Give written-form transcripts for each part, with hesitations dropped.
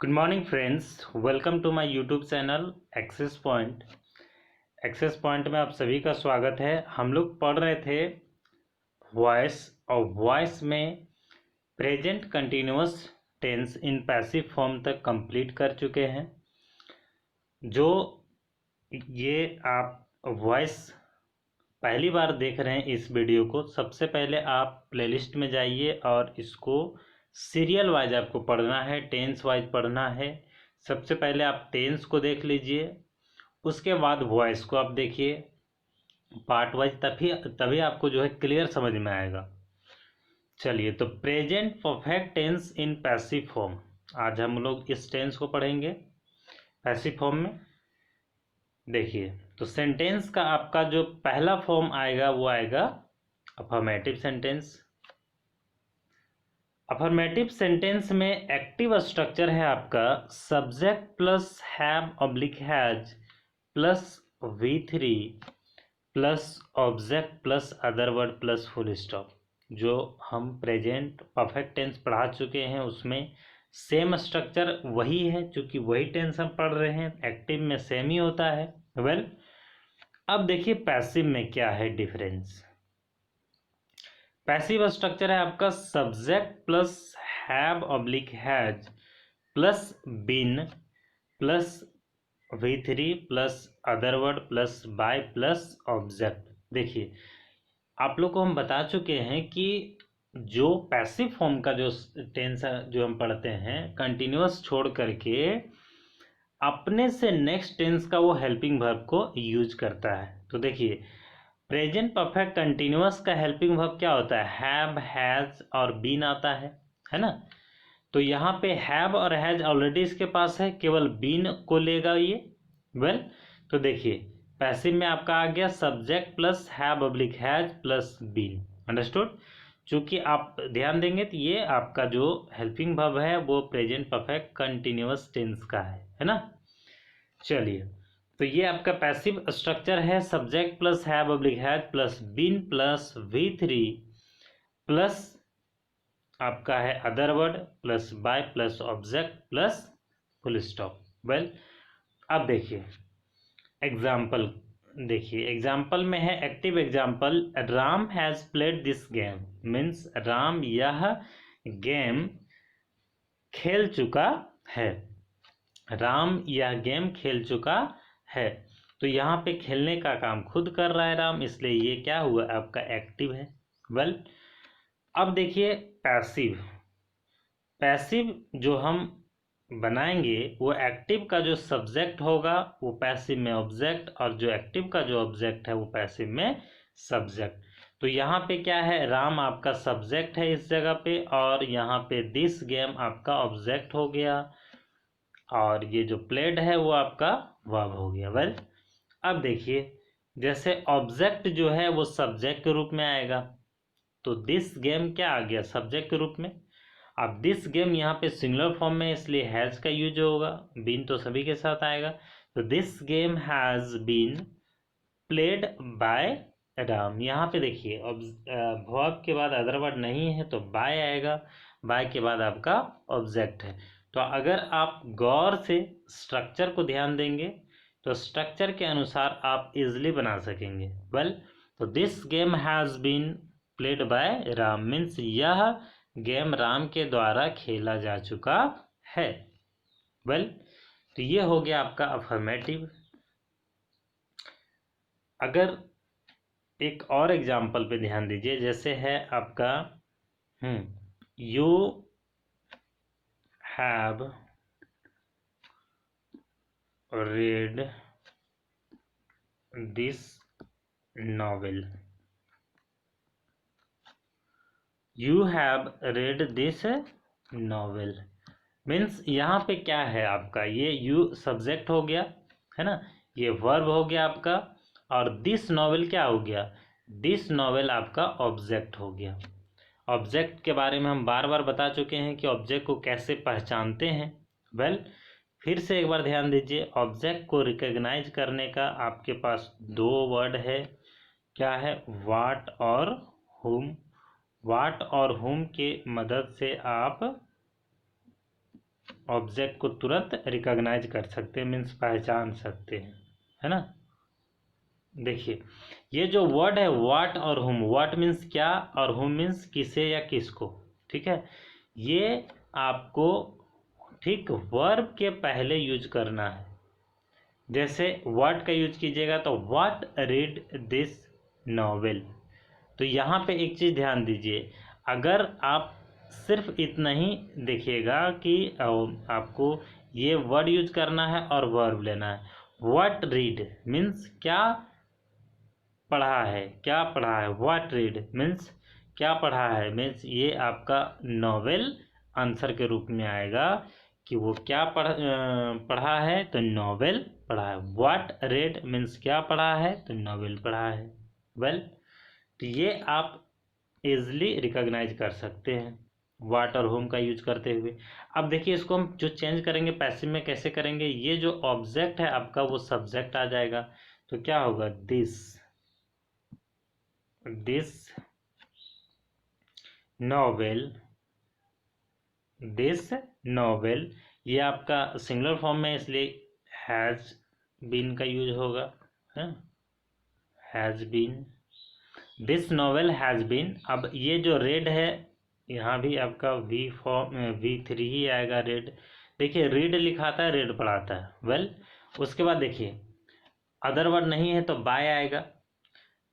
Good morning friends, welcome to my YouTube channel access point. Access point में आप सभी का स्वागत है। हम लोग पढ़ रहे थे वॉइस, और वॉइस में present continuous tense in passive form तक कंप्लीट कर चुके हैं। जो ये आप वॉइस पहली बार देख रहे हैं इस वीडियो को, सबसे पहले आप प्लेलिस्ट में जाइए और इसको सीरियल वाइज आपको पढ़ना है, टेंस वाइज पढ़ना है। सबसे पहले आप टेंस को देख लीजिए, उसके बाद वॉइस को आप देखिए पार्ट वाइज, तभी आपको जो है क्लियर समझ में आएगा। चलिए, तो present perfect tense in passive form, आज हम लोग इस टेंस को पढ़ेंगे पैसिव फॉर्म में। देखिए, तो सेंटेंस का आपका जो पहला फॉर्म आएगा वो आएगा अफर्मेटिव सेंटेंस। अफर्मेटिव सेंटेंस में एक्टिव स्ट्रक्चर है आपका subject plus have oblique has plus V3 plus object plus other word plus full stop. जो हम प्रेजेंट परफेक्ट टेंस पढ़ा चुके हैं उसमें सेम स्ट्रक्चर वही है, क्योंकि वही टेंस हम पढ़ रहे हैं। एक्टिव में सेम ही होता है। अब देखिए पैसिव में क्या है डिफरेंस। पैसिव स्ट्रक्चर है आपका subject plus have oblique has plus been plus V3 plus other word plus by plus object. देखिए, आप लोग को हम बता चुके हैं कि जो पैसिव फॉर्म का जो टेंस जो हम पढ़ते हैं, कंटिन्यूअस छोड़ करके अपने से नेक्स्ट टेंस का वो हेल्पिंग वर्ब को यूज करता है। तो देखिए, प्रेजेंट परफेक्ट कंटिन्यूअस का हेल्पिंग वर्ब क्या होता है? हैव, हैज और बीन आता है ना। तो यहाँ पे हैव और हैज ऑलरेडी इसके पास है, केवल बीन को लेगा ये। तो देखिए, पैसिव में आपका आ गया subject plus have oblique has plus been. Understood? चूंकि आप ध्यान देंगे तो ये आपका जो हेल्पिंग वर्ब है वो प्रेजेंट परफेक्ट कंटिन्यूअस टेंस का है ना। चलिए, तो ये आपका पैसिव स्ट्रक्चर है subject plus have oblique has plus been plus V3 plus आपका है other word plus by plus object plus full stop. अब देखिए एग्जाम्पल। देखिए, एग्जाम्पल में है active example, Ram has played this game, means Ram यह गेम खेल चुका है। राम यह गेम खेल चुका है। तो यहाँ पे खेलने का काम खुद कर रहा है राम, इसलिए ये क्या हुआ? आपका एक्टिव है। अब देखिए पैसिव। पैसिव जो हम बनाएंगे वो एक्टिव का जो सब्जेक्ट होगा वो पैसिव में ऑब्जेक्ट, और जो एक्टिव का जो ऑब्जेक्ट है वो पैसिव में सब्जेक्ट। तो यहाँ पे क्या है? राम आपका सब्जेक्ट है इस जगह पे, और यहाँ पे दिस गेम आपका ऑब्जेक्ट हो गया, और ये जो प्लेड है वो आपका वर्ब हो गया। अब देखिए, जैसे ऑब्जेक्ट जो है वो सब्जेक्ट के रूप में आएगा, तो दिस गेम क्या आ गया? सब्जेक्ट के रूप में। अब दिस गेम यहाँ पे सिंगुलर फॉर्म में, इसलिए हैज का यूज होगा, बीन तो सभी के साथ आएगा। तो this game has been played by Ram. यहाँ पे देखिए वर्ब के बाद अदर वर्ड नहीं है तो बाय आएगा, बाय के बाद आपका ऑब्जेक्ट है। तो अगर आप गौर से स्ट्रक्चर को ध्यान देंगे तो स्ट्रक्चर के अनुसार आप इजिली बना सकेंगे। तो this game has been played by Ram, means यह गेम राम के द्वारा खेला जा चुका है। तो ये हो गया आपका अफर्मेटिव। अगर एक और एग्जाम्पल पे ध्यान दीजिए, जैसे है आपका you have read this novel, you have read this novel, means यहाँ पे क्या है आपका? ये यू सब्जेक्ट हो गया है ना, ये वर्ब हो गया आपका, और दिस नॉवेल क्या हो गया? दिस नॉवेल आपका ऑब्जेक्ट हो गया। ऑब्जेक्ट के बारे में हम बार बार बता चुके हैं कि ऑब्जेक्ट को कैसे पहचानते हैं। फिर से एक बार ध्यान दीजिए, ऑब्जेक्ट को रिकॉग्नाइज करने का आपके पास दो वर्ड है। क्या है? वाट और हुम। वाट और हुम के मदद से आप ऑब्जेक्ट को तुरंत रिकॉग्नाइज कर सकते हैं, मीन्स पहचान सकते हैं, है ना। देखिए ये जो वर्ड है व्हाट और हुम, व्हाट मीन्स क्या और हुम मीन्स किसे या किसको, ठीक है। ये आपको ठीक वर्ब के पहले यूज करना है। जैसे व्हाट का यूज कीजिएगा तो व्हाट रीड दिस नॉवेल। तो यहाँ पे एक चीज़ ध्यान दीजिए, अगर आप सिर्फ इतना ही देखिएगा कि आपको ये वर्ड यूज करना है और वर्ब लेना है। व्हाट रीड मीन्स क्या पढ़ा है, क्या पढ़ा है। व्हाट रीड मीन्स क्या पढ़ा है, मीन्स ये आपका नॉवेल आंसर के रूप में आएगा कि वो क्या पढ़ा है, तो नॉवेल पढ़ा है। व्हाट रेड मीन्स क्या पढ़ा है, तो नॉवेल पढ़ा है। वेल तो ये आप इजली रिकॉग्नाइज कर सकते हैं व्हाट और होम का यूज करते हुए। अब देखिए इसको हम जो चेंज करेंगे पैसिव में कैसे करेंगे, ये जो ऑब्जेक्ट है आपका वो सब्जेक्ट आ जाएगा। तो क्या होगा, दिस नॉवेल, ये आपका सिंगुलर फॉर्म में इसलिए हैज बीन का यूज होगा, है has been. This novel has been. अब ये जो रेड है यहाँ भी आपका V3 ही आएगा रेड। देखिए रीड लिखाता है, रेड पढ़ाता है। वेल उसके बाद देखिए अदर वर्ड नहीं है तो बाय आएगा,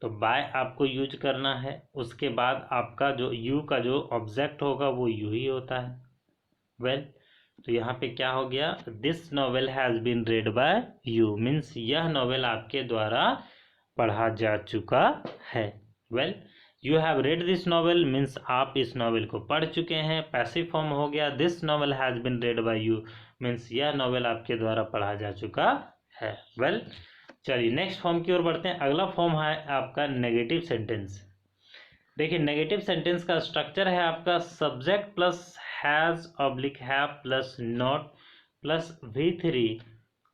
तो बाय आपको यूज करना है। उसके बाद आपका जो यू का जो ऑब्जेक्ट होगा वो यू ही होता है। वेल तो यहाँ पे क्या हो गया, this novel has been read by you means यह नॉवेल आपके द्वारा पढ़ा जा चुका है। Well you have read this novel means आप इस नॉवेल को पढ़ चुके हैं। पैसिव फॉर्म हो गया this novel has been read by you means यह नॉवेल आपके द्वारा पढ़ा जा चुका है। वेल चलिए नेक्स्ट फॉर्म की ओर बढ़ते हैं। अगला फॉर्म है आपका नेगेटिव सेंटेंस। देखिए नेगेटिव सेंटेंस का स्ट्रक्चर है आपका subject plus has oblique have plus not plus V3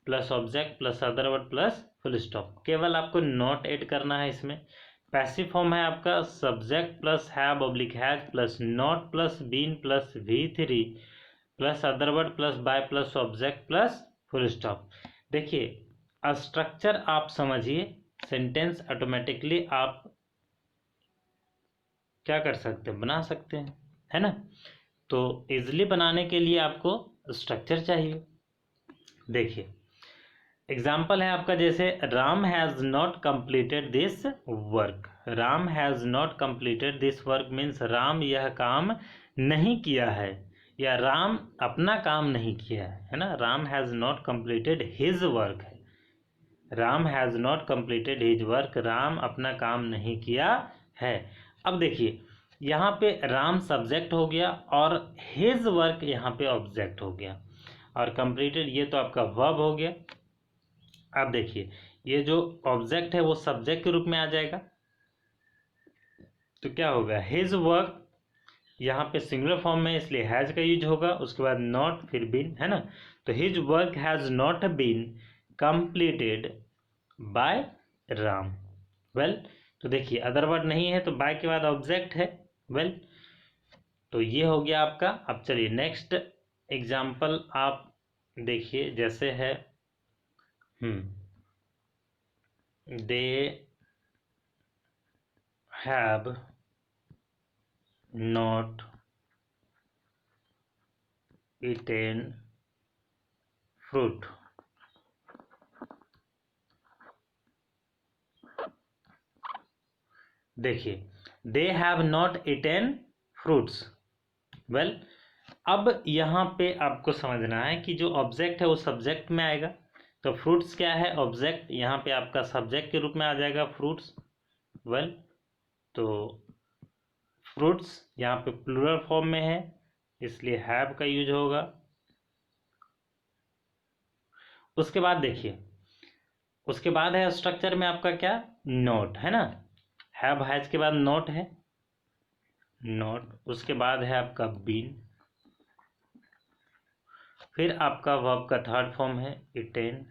plus object plus other word plus full stop. केवल आपको नॉट ऐड करना है इसमें। पैसिव फॉर्म है आपका subject plus have oblique has plus not plus been plus V3 plus other word plus by plus object plus full stop. देखिए structure आप समझिए, सेंटेंस ऑटोमेटिकली आप क्या कर सकते हैं, बना सकते हैं, है ना। तो इजली बनाने के लिए आपको स्ट्रक्चर चाहिए। देखिए एग्जाम्पल है आपका, जैसे Ram has not completed this work. Ram has not completed this work means Ram यह काम नहीं किया है या राम अपना काम नहीं किया है ना। Ram has not completed his work है, Ram has not completed his work, Ram अपना काम नहीं किया है। अब देखिए यहाँ पे राम सब्जेक्ट हो गया और हिज वर्क यहाँ पे ऑब्जेक्ट हो गया और कंप्लीटेड ये तो आपका वर्ब हो गया। अब देखिए ये जो ऑब्जेक्ट है वो सब्जेक्ट के रूप में आ जाएगा, तो क्या होगा हिज वर्क, यहाँ पे सिंगुलर फॉर्म में इसलिए हैज का यूज होगा। उसके बाद नॉट फिर बीन, है ना। तो his work has not been completed by Ram. Well तो देखिए अदर वर्ड नहीं है तो बाय के बाद ऑब्जेक्ट है। वेल तो ये हो गया आपका। अब चलिए नेक्स्ट एग्जाम्पल आप देखिए, जैसे है they have not eaten fruit. देखिए they have not eaten fruits. Well अब यहाँ पे आपको समझना है कि जो ऑब्जेक्ट है वो सब्जेक्ट में आएगा, तो फ्रूट्स क्या है ऑब्जेक्ट, यहाँ पे आपका सब्जेक्ट के रूप में आ जाएगा फ्रूट्स। वेल तो फ्रूट्स यहाँ पे प्लूरल फॉर्म में है इसलिए हैव का यूज होगा। उसके बाद देखिए उसके बाद है स्ट्रक्चर में आपका क्या, नोट, है ना। हैव हैज के बाद नोट है, नोट। उसके बाद है आपका बीन, फिर आपका वर्ब का थर्ड फॉर्म है इटेन।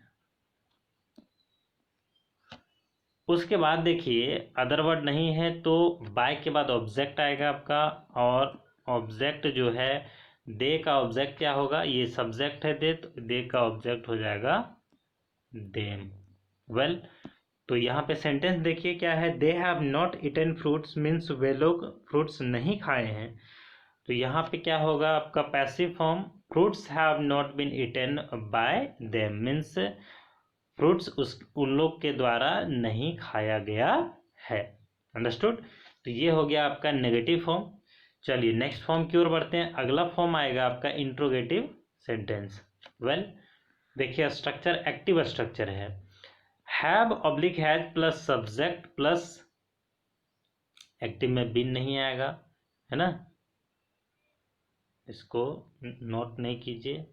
उसके बाद देखिए अदर वर्ड नहीं है तो बाय के बाद ऑब्जेक्ट आएगा आपका, और ऑब्जेक्ट जो है दे का ऑब्जेक्ट क्या होगा, ये सब्जेक्ट है दे, तो दे का ऑब्जेक्ट हो जाएगा देम। वेल, तो यहाँ पे सेंटेंस देखिए क्या है, they have not eaten fruits means वे लोग फ्रूट्स नहीं खाए हैं। तो यहाँ पे क्या होगा आपका passive form, fruits have not been eaten by them means fruits उन लोग के द्वारा नहीं खाया गया है। अंडरस्टूड। तो ये हो गया आपका नेगेटिव फॉर्म। चलिए नेक्स्ट फॉर्म की ओर बढ़ते हैं। अगला फॉर्म आएगा आपका इंट्रोगेटिव सेंटेंस। वेल देखिए स्ट्रक्चर एक्टिव स्ट्रक्चर है, have oblique has plus subject plus, active में बीन नहीं आएगा है ना, इसको नोट नहीं कीजिए।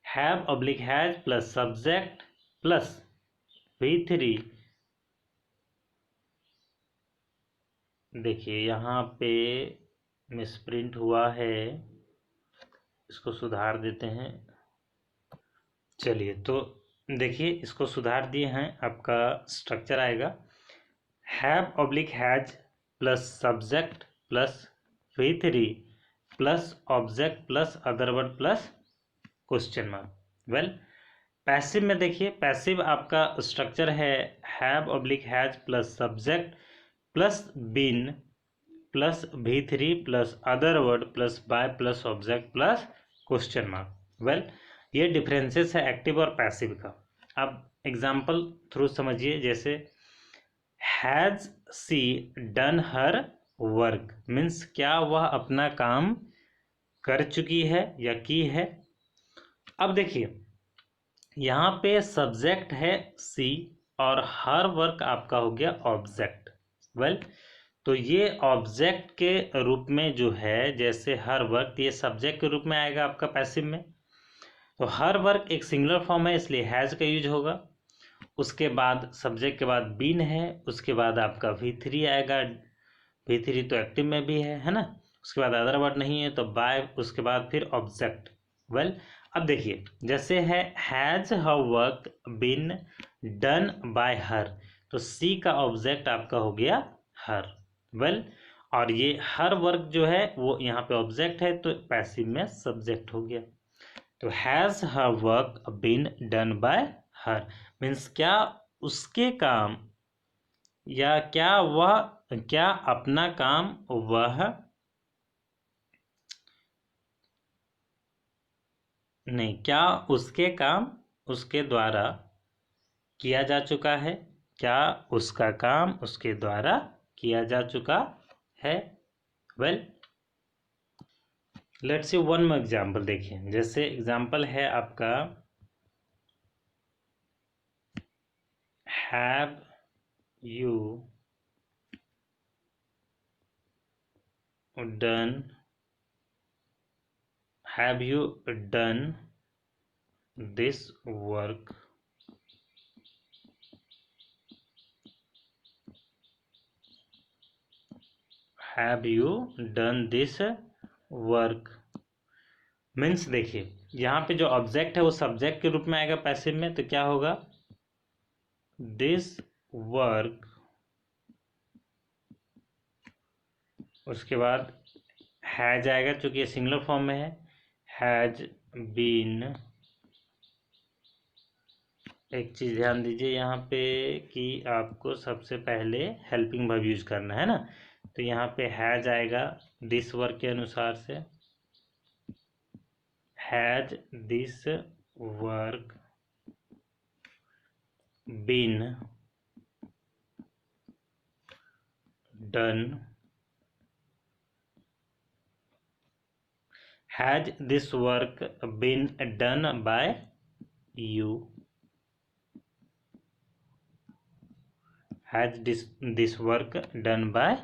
Have oblique has plus subject plus V3। देखिए यहाँ पे मिसप्रिंट हुआ है, इसको सुधार देते हैं। चलिए तो देखिए इसको सुधार दिए हैं, आपका स्ट्रक्चर आएगा have oblique has plus subject plus V3 plus object plus other word plus question mark. Well passive में देखिए, पैसिव आपका स्ट्रक्चर है have oblique has plus subject plus been plus V3 plus other word plus by plus object plus question mark. Well ये differences है active और passive का। अब example through समझिए, जैसे has she done her work means क्या वह अपना काम कर चुकी है या की है। अब देखिए यहाँ पे सब्जेक्ट है सी और हर वर्क आपका हो गया ऑब्जेक्ट। वेल तो ये ऑब्जेक्ट के रूप में जो है, जैसे हर वर्क ये सब्जेक्ट के रूप में आएगा आपका पैसिव में। तो हर वर्क एक सिंगुलर फॉर्म है इसलिए हैज का यूज होगा। उसके बाद सब्जेक्ट के बाद बीन है, उसके बाद आपका V3 आएगा, V3 तो एक्टिव में भी है ना। उसके बाद अदर वर्ड नहीं है तो बाय, उसके बाद फिर ऑब्जेक्ट। वेल अब देखिए जैसे है has her work been done by her, तो सी का ऑब्जेक्ट आपका हो गया हर। वेल और ये हर वर्क जो है वो यहाँ पे ऑब्जेक्ट है तो पैसिव में सब्जेक्ट हो गया। तो has her work been done by her means क्या उसके काम या क्या अपना काम वह नहीं, क्या उसके काम उसके द्वारा किया जा चुका है, क्या उसका काम उसके द्वारा किया जा चुका है। Well let's see one more example. देखिए जैसे एग्जाम्पल है आपका have you done, have you done this work, have you done this work means देखिए यहाँ पे जो ऑब्जेक्ट है वो सब्जेक्ट के रूप में आएगा पैसिव में, तो क्या होगा दिस वर्क, उसके बाद हैज आएगा चूंकि ये सिंगुलर फॉर्म में है, हैज बीन। एक चीज ध्यान दीजिए यहाँ पे कि आपको सबसे पहले हेल्पिंग वर्ब यूज करना है ना, तो यहाँ पे हैज आएगा दिस वर्क के अनुसार से, has this work been done, has this work been done by you, has this work done by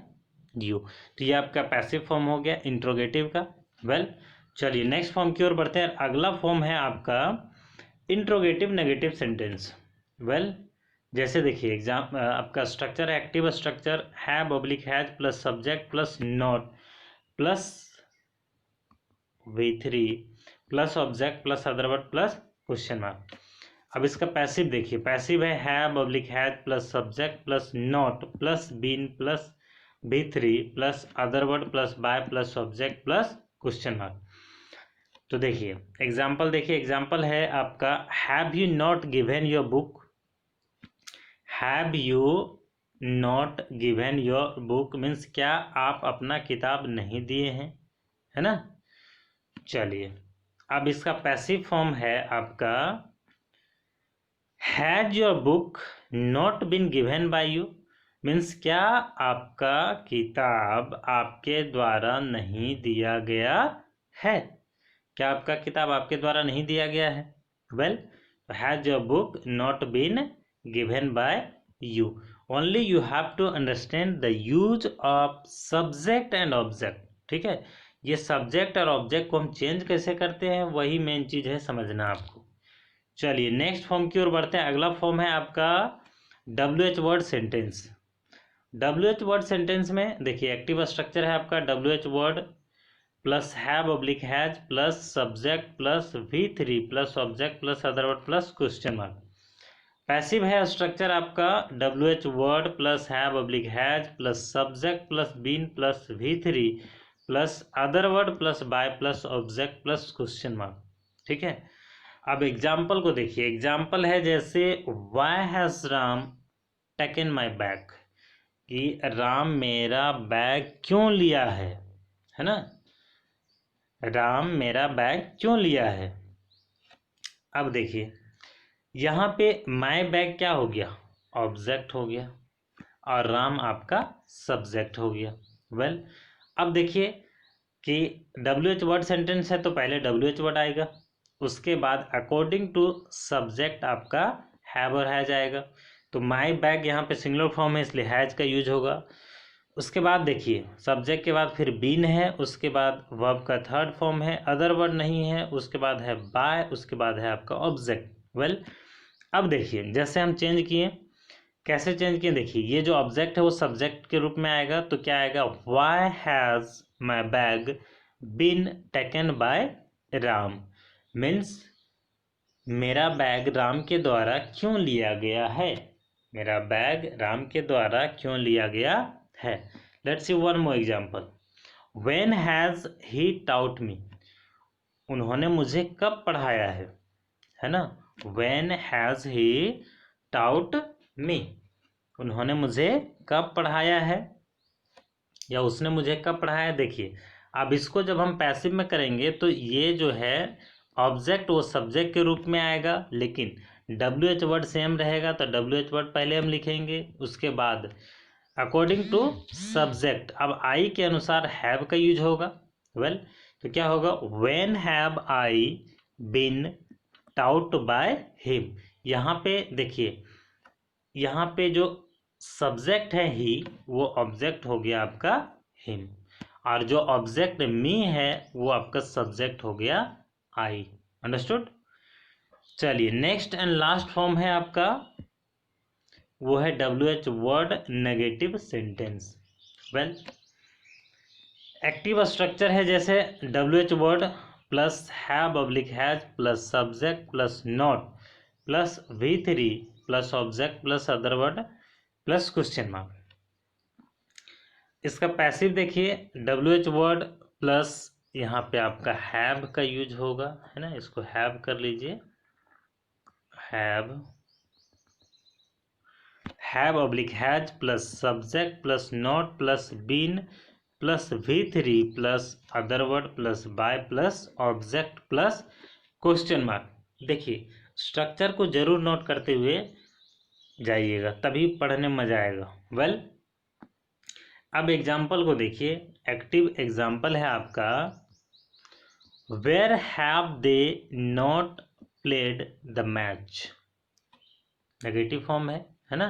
you. तो ये आपका पैसिव फॉर्म हो गया इंट्रोगेटिव का। वेल चलिए नेक्स्ट फॉर्म की ओर बढ़ते हैं। अगला फॉर्म है आपका इंट्रोगेटिव नेगेटिव सेंटेंस। वेल जैसे देखिए एग्जाम आपका स्ट्रक्चर है active structure, have oblique has plus subject plus not plus V3 plus object plus other word plus question mark. अब इसका पैसिव देखिए, पैसिव है have oblique has plus subject plus not plus been plus V3 plus other word plus by plus object plus question mark. तो देखिए example है आपका, have you not given your book. Have you not given your book means क्या आप अपना किताब नहीं दिए हैं, है ना। चलिए अब इसका पैसिव फॉर्म है आपका, has your book not been given by you means क्या आपका किताब आपके द्वारा नहीं दिया गया है, क्या आपका किताब आपके द्वारा नहीं दिया गया है। Well, has your book not been given by you. Only you have to understand the use of subject and object. ठीक है, ये सब्जेक्ट और ऑब्जेक्ट को हम चेंज कैसे करते हैं वही मेन चीज है समझना आपको। चलिए नेक्स्ट फॉर्म की ओर बढ़ते हैं। अगला फॉर्म है आपका WH word sentence. WH word sentence में देखिए एक्टिव स्ट्रक्चर है आपका WH word plus have oblique has plus subject plus V3 plus object plus other word plus question mark. Passive है स्ट्रक्चर आपका WH word plus have oblique has plus subject plus been plus V3 plus other word plus by plus object plus question mark. ठीक है, अब example को देखिए। Example है जैसे why has Ram taken my bag, कि राम मेरा बैग क्यों लिया है ना। राम मेरा बैग क्यों लिया है। अब देखिए यहाँ पे माई बैग क्या हो गया, ऑब्जेक्ट हो गया, और राम आपका सब्जेक्ट हो गया। वेल, अब देखिए कि WH वर्ड सेंटेंस है तो पहले WH वर्ड आएगा, उसके बाद अकॉर्डिंग टू सब्जेक्ट आपका हैव और हैज आएगा। तो माई बैग यहाँ पे सिंगुलर फॉर्म है इसलिए हैज का यूज होगा। उसके बाद देखिए सब्जेक्ट के बाद फिर बीन है, उसके बाद वर्ब का थर्ड फॉर्म है, अदर वर्ड नहीं है, उसके बाद है बाय, उसके बाद है आपका ऑब्जेक्ट। वेल, अब देखिए जैसे हम चेंज किए, कैसे चेंज किए देखिए, ये जो ऑब्जेक्ट है वो सब्जेक्ट के रूप में आएगा तो क्या आएगा, why has my bag been taken by Ram means मेरा बैग राम के द्वारा क्यों लिया गया है, मेरा बैग राम के द्वारा क्यों लिया गया है। Let's see one more example, when has he taught me, उन्होंने मुझे कब पढ़ाया है ना। When has he taught me, उन्होंने मुझे कब पढ़ाया है या उसने मुझे कब पढ़ाया। देखिए अब इसको जब हम पैसिव में करेंगे तो ये जो है ऑब्जेक्ट वो सब्जेक्ट के रूप में आएगा, लेकिन WH वर्ड सेम रहेगा तो WH वर्ड पहले हम लिखेंगे, उसके बाद अकॉर्डिंग टू सब्जेक्ट अब आई के अनुसार हैव का यूज होगा। वेल, तो क्या होगा, when have I been taught by him. यहाँ पे देखिए, यहाँ पे जो सब्जेक्ट है ही वो ऑब्जेक्ट हो गया आपका हिम, और जो ऑब्जेक्ट मी है वो आपका सब्जेक्ट हो गया आई। अंडरस्टूड। चलिए नेक्स्ट एंड लास्ट फॉर्म है आपका, वो है WH word negative sentence. Well, active structure है जैसे WH word plus have oblique has plus subject plus not plus V3 plus object plus other word plus question mark. इसका passive देखिए WH word plus यहाँ पे आपका have का use होगा, है ना, इसको हैव कर लीजिए, have oblique has plus subject plus not plus been plus V3 plus other word plus by plus object plus question mark. देखिए स्ट्रक्चर को जरूर नोट करते हुए जाइएगा तभी पढ़ने में मजा आएगा। वेल, अब एग्जाम्पल को देखिए। एक्टिव एग्जाम्पल है आपका, where have they not played the match, negative form है ना,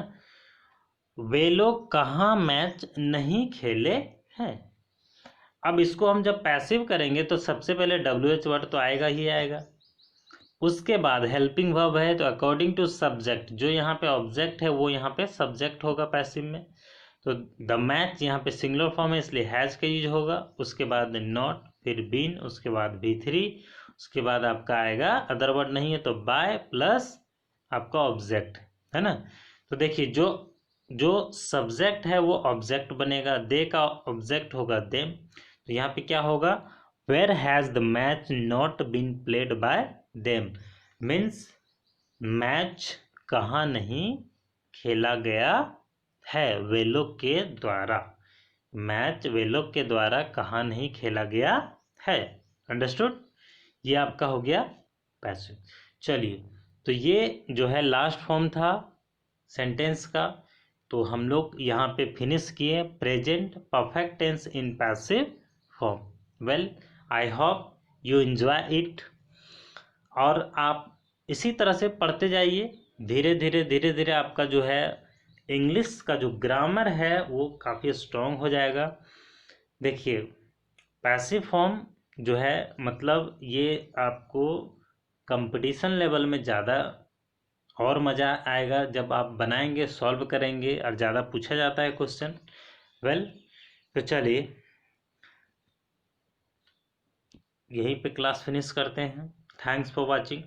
वे लोग कहाँ मैच नहीं खेले हैं। अब इसको हम जब पैसिव करेंगे तो सबसे पहले WH वर्ड तो आएगा ही आएगा, उसके बाद हेल्पिंग वर्ब है तो अकॉर्डिंग टू सब्जेक्ट जो यहाँ पे ऑब्जेक्ट है वो यहाँ पे सब्जेक्ट होगा पैसिव में। तो द मैच यहाँ पे सिंगुलर फॉर्म है इसलिए हैज का यूज होगा, उसके बाद नॉट, फिर बीन, उसके बाद V3, उसके बाद आपका आएगा अदर वर्ड नहीं है तो बाय प्लस आपका ऑब्जेक्ट, है ना। तो देखिए जो सब्जेक्ट है वो ऑब्जेक्ट बनेगा, दे का ऑब्जेक्ट होगा देम, तो यहाँ पे क्या होगा, where has the match not been played by them, means match कहाँ नहीं खेला गया है वे लोग के द्वारा, मैच वे लोग के द्वारा कहाँ नहीं खेला गया है। अंडरस्टूड? ये आपका हो गया पैसिव। चलिए, तो ये जो है लास्ट फॉर्म था सेंटेंस का, तो हम लोग यहाँ पे फिनिश किए present perfect tense in passive form. Well, I hope you enjoy it, और आप इसी तरह से पढ़ते जाइए, धीरे धीरे धीरे धीरे आपका जो है इंग्लिश का जो ग्रामर है वो काफ़ी स्ट्रॉन्ग हो जाएगा। देखिए, पैसिव फॉर्म जो है मतलब ये आपको कंपटीशन लेवल में ज़्यादा और मज़ा आएगा जब आप बनाएंगे, सॉल्व करेंगे, और ज़्यादा पूछा जाता है क्वेश्चन। वेल, तो चलिए यहीं पे क्लास फिनिश करते हैं। Thanks for watching.